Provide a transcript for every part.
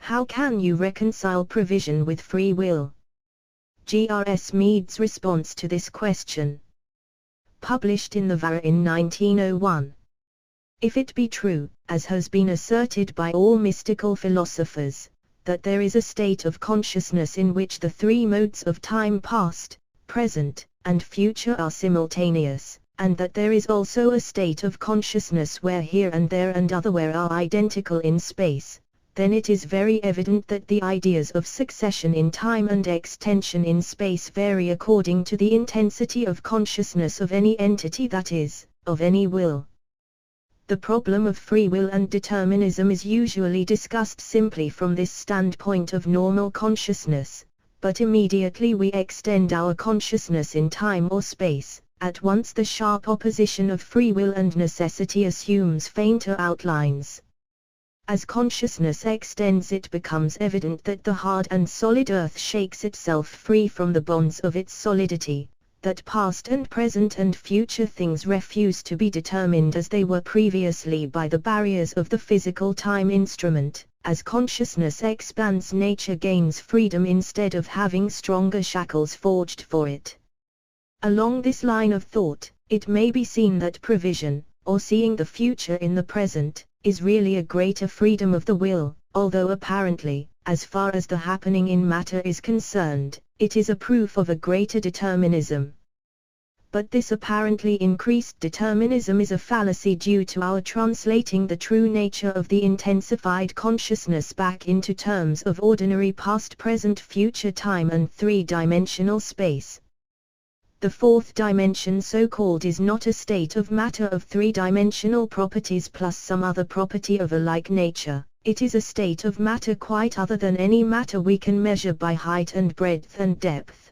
How can you reconcile prevision with free will? R S Mead's response to this question. Published in the Vahan in 1901. If it be true, as has been asserted by all mystical philosophers, that there is a state of consciousness in which the three modes of time past, present, and future are simultaneous, and that there is also a state of consciousness where here and there and otherwhere are identical in space, then it is very evident that the ideas of succession in time and extension in space vary according to the intensity of consciousness of any entity, that is, of any will. The problem of free will and determinism is usually discussed simply from this standpoint of normal consciousness, but immediately we extend our consciousness in time or space, at once the sharp opposition of free will and necessity assumes fainter outlines. As consciousness extends, it becomes evident that the hard and solid earth shakes itself free from the bonds of its solidity, that past and present and future things refuse to be determined as they were previously by the barriers of the physical time instrument. As consciousness expands, nature gains freedom instead of having stronger shackles forged for it. Along this line of thought, it may be seen that prevision, or seeing the future in the present, is really a greater freedom of the will, although apparently, as far as the happening in matter is concerned, it is a proof of a greater determinism. But this apparently increased determinism is a fallacy due to our translating the true nature of the intensified consciousness back into terms of ordinary past, present, future time and three-dimensional space. The fourth dimension, so-called, is not a state of matter of three-dimensional properties plus some other property of a like nature. It is a state of matter quite other than any matter we can measure by height and breadth and depth.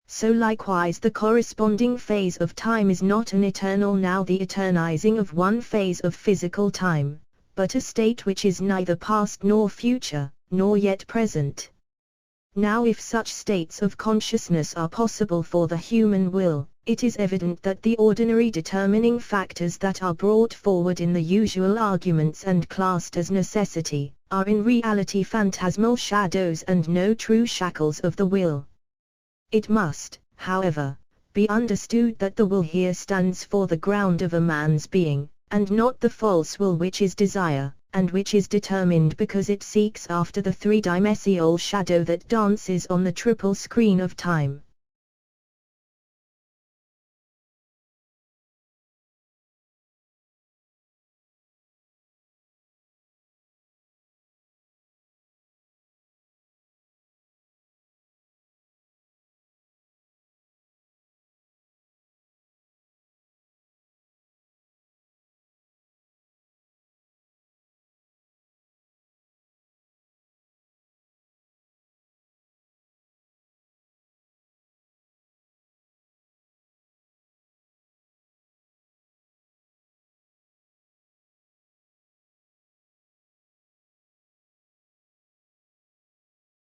So likewise the corresponding phase of time is not an eternal now, the eternizing of one phase of physical time, but a state which is neither past nor future, nor yet present. Now if such states of consciousness are possible for the human will, it is evident that the ordinary determining factors that are brought forward in the usual arguments and classed as necessity, are in reality phantasmal shadows and no true shackles of the will. It must, however, be understood that the will here stands for the ground of a man's being, and not the false will which is desire, and which is determined because it seeks after the three-dimensional shadow that dances on the triple screen of time.